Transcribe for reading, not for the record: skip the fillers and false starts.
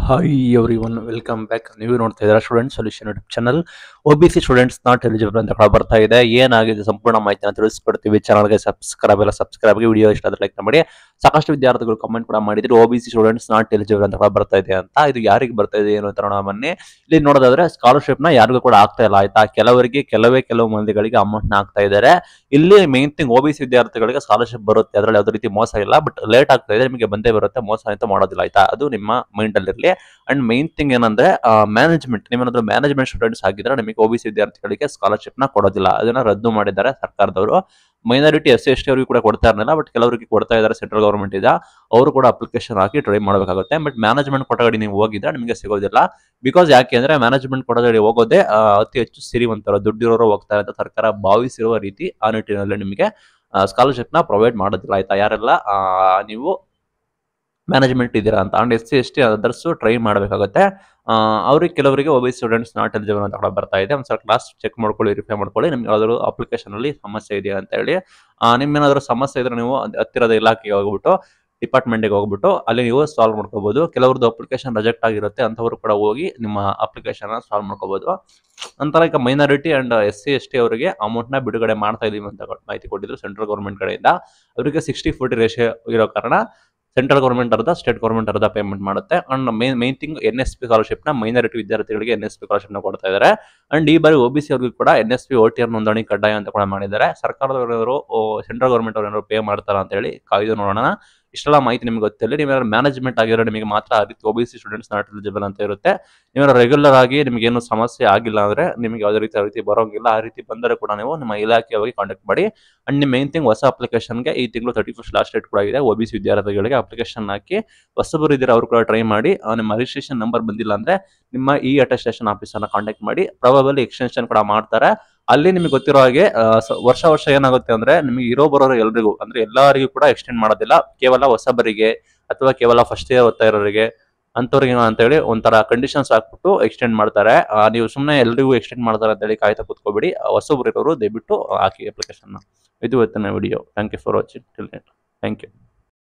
Hi everyone, welcome back. ನೀವು ನೋಡ್ತಾ ಇದ್ದೀರಾ student solution YouTube channel. OBC students not eligible ಅಂತ ಕೂಡ ಬರ್ತಾ ಇದೆ. ಏನಾಗಿದೆ ಸಂಪೂರ್ಣ ಮಾಹಿತಿನ ತಿಳಿಸ್ಕೊಡ್ತೀವಿ. ಚಾನಲ್ಗೆ ಸಬ್ಸ್ಕ್ರೈಬ್ ವಿಡಿಯೋ ಇಷ್ಟ ಆದರೆ ಲೈಕ್ ಮಾಡಿ. ಸಾಕಷ್ಟು ವಿದ್ಯಾರ್ಥಿಗಳು ಕಮೆಂಟ್ ಕೂಡ ಮಾಡಿದ್ರು OBC ಸ್ಟೂಡೆಂಟ್ಸ್ ನಾಟ್ ಎಲಿಜಿಬಲ್ ಅಂತ ಕೂಡ ಬರ್ತಾ ಇದೆ ಅಂತ. ಇದು ಯಾರಿಗೆ ಬರ್ತಾ ಇದೆ ಏನು ಅಂತ ನೋಡೋಣ ಬನ್ನಿ. ಇಲ್ಲಿ ನೋಡೋದಾದ್ರೆ ಸ್ಕಾಲರ್ಶಿಪ್ ನ ಯಾರಿಗೂ ಕೂಡ ಆಗ್ತಾ ಇಲ್ಲ, ಆಯ್ತಾ. ಕೆಲವರಿಗೆ ಕೆಲವು ಮಂದಿಗಳಿಗೆ ಅಮೌಂಟ್ ನ ಆಗ್ತಾ ಇದ್ದಾರೆ. ಇಲ್ಲಿ ಮೇನ್ ಥಿಂಗ್ OBC ವಿದ್ಯಾರ್ಥಿಗಳಿಗೆ ಸ್ಕಾಲರ್ಶಿಪ್ ಬರುತ್ತೆ, ಅದರಲ್ಲಿ ಯಾವುದೇ ರೀತಿ ಮೋಸ ಇಲ್ಲ. ಬಟ್ ಲೇಟ್ ಆಗ್ತಾ ಇದೆ, ನಿಮಗೆ ಬಂದೇ ಬರುತ್ತೆ, ಮೋಸ ಅಂತ ಮಾಡೋದಿಲ್ಲ, ಆಯ್ತಾ. ಅದು ನಿಮ್ಮ ಮೈಂಡ್ ಅಲ್ಲಿ ಇರಲಿ. ಅಂಡ್ ಮೇನ್ ಥಿಂಗ್ ಏನಂದ್ರೆ ಮ್ಯಾನೇಜ್ಮೆಂಟ್, ನೀವೇನಾದ್ರೂ ಮ್ಯಾನೇಜ್ಮೆಂಟ್ ಸ್ಟೂಡೆಂಟ್ಸ್ ಆಗಿದ್ರೆ ನಿಮಗೆ OBC ವಿದ್ಯಾರ್ಥಿಗಳಿಗೆ ಸ್ಕಾಲರ್ಶಿಪ್ ನ ಕೊಡೋದಿಲ್ಲ, ಅದನ್ನ ರದ್ದು ಮಾಡಿದ್ದಾರೆ ಸರ್ಕಾರದವರು. ಮೈನಾರಿಟಿ SC ST ಅವರಿಗೆ ಕೂಡ ಕೊಡ್ತಾ ಇರಲಿಲ್ಲ, ಬಟ್ ಕೆಲವರಿಗೆ ಕೊಡ್ತಾ ಇದ್ದಾರೆ. ಸೆಂಟ್ರಲ್ ಗವರ್ಮೆಂಟ್ ಇದೆ, ಅವರು ಕೂಡ ಅಪ್ಲಿಕೇಶನ್ ಹಾಕಿ ಟ್ರೈ ಮಾಡಬೇಕಾಗುತ್ತೆ. ಬಟ್ ಮ್ಯಾನೇಜ್ಮೆಂಟ್ ಕೊಠಡಿ ನೀವು ಹೋಗಿದ್ರೆ ನಿಮಗೆ ಸಿಗೋದಿಲ್ಲ. ಬಿಕಾಸ್ ಯಾಕೆ ಅಂದ್ರೆ ಮ್ಯಾನೇಜ್ಮೆಂಟ್ ಕೊಠಡಿ ಹೋಗೋದೇ ಅತಿ ಹೆಚ್ಚು ಸಿರಿವಂತರು, ದುಡ್ಡಿರೋರು ಹೋಗ್ತಾರೆ ಅಂತ ಸರ್ಕಾರ ಭಾವಿಸಿರುವ ರೀತಿ. ಆ ನಿಟ್ಟಿನಲ್ಲಿ ನಿಮಗೆ ಸ್ಕಾಲರ್ಶಿಪ್ ನ ಪ್ರೊವೈಡ್ ಮಾಡೋದಿಲ್ಲ, ಆಯ್ತಾ. ಯಾರೆಲ್ಲ ನೀವು ಮ್ಯಾನೇಜ್ಮೆಂಟ್ ಇದ್ದೀರಾ ಅಂತ and SC ST others try ಮಾಡಬೇಕಾಗುತ್ತೆ. ಅವ್ರಿಗೆ ಕೆಲವರಿಗೆ OBC ಸ್ಟೂಡೆಂಟ್ಸ್ ನಾಟ್ ಎಲಿಜಿಬಲ್ ಅಂತ ಕೂಡ ಬರ್ತಾ ಇದೆ. ಒಂದ್ಸಲ ಕ್ಲಾಸ್ ಚೆಕ್ ಮಾಡ್ಕೊಳ್ಳಿ, ವೆರಿಫೈ ಮಾಡ್ಕೊಳ್ಳಿ. ನಿಮ್ಗೆ ಯಾವ್ದಾದ್ರು ಅಪ್ಲಿಕೇಶನ್ ಅಲ್ಲಿ ಸಮಸ್ಯೆ ಇದೆಯಾ ಅಂತ ಹೇಳಿ. ನಿಮ್ಗೇನಾದ್ರೂ ಸಮಸ್ಯೆ ಇದ್ರೆ ನೀವು ಹತ್ತಿರದ ಇಲಾಖೆಗೆ ಹೋಗ್ಬಿಟ್ಟು, ಡಿಪಾರ್ಟ್ಮೆಂಟ್ಗೆ ಹೋಗ್ಬಿಟ್ಟು ಅಲ್ಲಿ ನೀವು ಸಾಲ್ವ್ ಮಾಡ್ಕೋಬಹುದು. ಕೆಲವ್ರದ್ದು ಅಪ್ಲಿಕೇಶನ್ ರಿಜೆಕ್ಟ್ ಆಗಿರುತ್ತೆ, ಅಂಥವ್ರು ಕೂಡ ಹೋಗಿ ನಿಮ್ಮ ಅಪ್ಲಿಕೇಶನ್ ಸಾಲ್ವ್ ಮಾಡ್ಕೋಬಹುದು. ನಂತರ ಈಗ ಮೈನಾರಿಟಿ ಅಂಡ್ SC ST ಅವರಿಗೆ ಅಮೌಂಟ್ ನ ಬಿಡುಗಡೆ ಮಾಡ್ತಾ ಇದೀವಿ ಅಂತ ಮಾಹಿತಿ ಕೊಟ್ಟಿದ್ರು ಸೆಂಟ್ರಲ್ ಗೌರ್ಮೆಂಟ್ ಕಡೆಯಿಂದ. ಅವರಿಗೆ 60-40 ರೇಷಿಯೋ ಇರೋ ಕಾರಣ ಸೆಂಟ್ರಲ್ ಗೌರ್ಮೆಂಟ್ ಅರ್ಧ, ಸ್ಟೇಟ್ ಗೌರ್ಮೆಂಟ್ ಅರ್ಧ ಪೇಮೆಂಟ್ ಮಾಡುತ್ತೆ. And main thing NSP scholarship ನ ಮೈನಾರಿಟಿ ವಿದ್ಯಾರ್ಥಿಗಳಿಗೆ NSP ಸ್ಕಾಲರ್ಶಿಪ್ ನ ಕೊಡ್ತಾ ಇದ್ದಾರೆ. ಅಂಡ್ ಈ ಬಾರಿ OBC ಅವರಿಗೂ ಕೂಡ NSP OTR ನೋಂದಣಿ ಕಡ್ಡಾಯ ಅಂತ ಕೂಡ ಮಾಡಿದ್ದಾರೆ. ಸರ್ಕಾರದವರು ಸೆಂಟ್ರಲ್ ಗೌರ್ಮೆಂಟ್ ಅವರು ಪೇ ಮಾಡ್ತಾರ ಅಂತ ಹೇಳಿ ಕಾಯ್ದು ನೋಡೋಣ. ಇಷ್ಟೆಲ್ಲ ಮಾಹಿತಿ ನಿಮ್ಗೆ ಗೊತ್ತಿಲ್ಲ. ನೀವೇನಾದ್ರು ಮ್ಯಾನೇಜ್ಮೆಂಟ್ ಆಗಿರೋ ನಿಮಗೆ ಮಾತ್ರ ಆ ರೀತಿ OBC ಸ್ಟೂಡೆಂಟ್ಸ್ ನಾಟ್ ಎಲಿಜಿಬಲ್ ಅಂತ ಇರುತ್ತೆ. ನೀವೇನಾದ್ರು ರೆಗ್ಯುಲರ್ ಆಗಿ ನಿಮ್ಗೆ ಏನು ಸಮಸ್ಯೆ ಆಗಿಲ್ಲ ಅಂದ್ರೆ ನಿಮಗೆ ಯಾವುದೇ ರೀತಿ ಬರೋಂಗಿಲ್ಲ. ಆ ರೀತಿ ಬಂದರೆ ಕೂಡ ನೀವು ನಿಮ್ಮ ಇಲಾಖೆ ಹೋಗಿ ಕಾಂಟ್ಯಾಕ್ಟ್ ಮಾಡಿ. ಅಂಡ್ ನಿಮ್ಮ ಮೇನ್ ಥಿಂಗ್ ಹೊಸ ಅಪ್ಲಿಕೇಶನ್ಗೆ ಈ ತಿಂಗಳು 31st ಲಾಸ್ಟ್ ಡೇಟ್ ಕೂಡ ಇದೆ. OBC ವಿದ್ಯಾರ್ಥಿಗಳಿಗೆ ಅಪ್ಲಿಕೇಶನ್ ಹಾಕಿ ಹೊಸಬರು ಇದ್ದೀರಾ ಅವರು ಕೂಡ ಟ್ರೈ ಮಾಡಿ. ನಿಮ್ಮ ರಿಜಿಸ್ಟ್ರೇಷನ್ ನಂಬರ್ ಬಂದಿಲ್ಲ ಅಂದ್ರೆ ನಿಮ್ಮ ಅಟೆಸ್ಟೇಷನ್ ಆಫೀಸರ್ನ ಕಾಂಟ್ಯಾಕ್ಟ್ ಮಾಡಿ. ಪ್ರಾಬಬಲಿ ಎಕ್ಸ್ಟೆನ್ಷನ್ ಕೂಡ ಮಾಡ್ತಾರೆ. ಅಲ್ಲಿ ನಿಮಗೆ ಗೊತ್ತಿರೋ ಹಾಗೆ ವರ್ಷ ಏನಾಗುತ್ತೆ ಅಂದ್ರೆ ನಿಮಗೆ ಬರೋರು ಎಲ್ರಿಗೂ ಅಂದ್ರೆ ಎಲ್ಲರಿಗೂ ಕೂಡ ಎಕ್ಸ್ಟೆಂಡ್ ಮಾಡೋದಿಲ್ಲ. ಕೇವಲ ಹೊಸಬರಿಗೆ ಅಥವಾ ಕೇವಲ ಫಸ್ಟ್ ಇಯರ್ ಓದ್ತಾ ಇರೋರಿಗೆ ಅಂತವ್ರಿಗೆ ಅಂತ ಹೇಳಿ ಒಂಥರ ಕಂಡೀಷನ್ಸ್ ಹಾಕ್ಬಿಟ್ಟು ಎಕ್ಸ್ಟೆಂಡ್ ಮಾಡ್ತಾರೆ. ನೀವು ಸುಮ್ಮನೆ ಎಲ್ರಿಗೂ ಎಕ್ಸ್ಟೆಂಡ್ ಮಾಡ್ತಾರೆ ಅಂತ ಹೇಳಿ ಕಾಯ್ತಾ ಕೂತ್ಕೋಬೇಡಿ. ಹೊಸಬ್ರು ಇರೋರು ದಯವಿಟ್ಟು ಹಾಕಿ ಅಪ್ಲಿಕೇಶನ್. ಇದು ಇವತ್ತಿನ video. Thank you for watching. Thank you.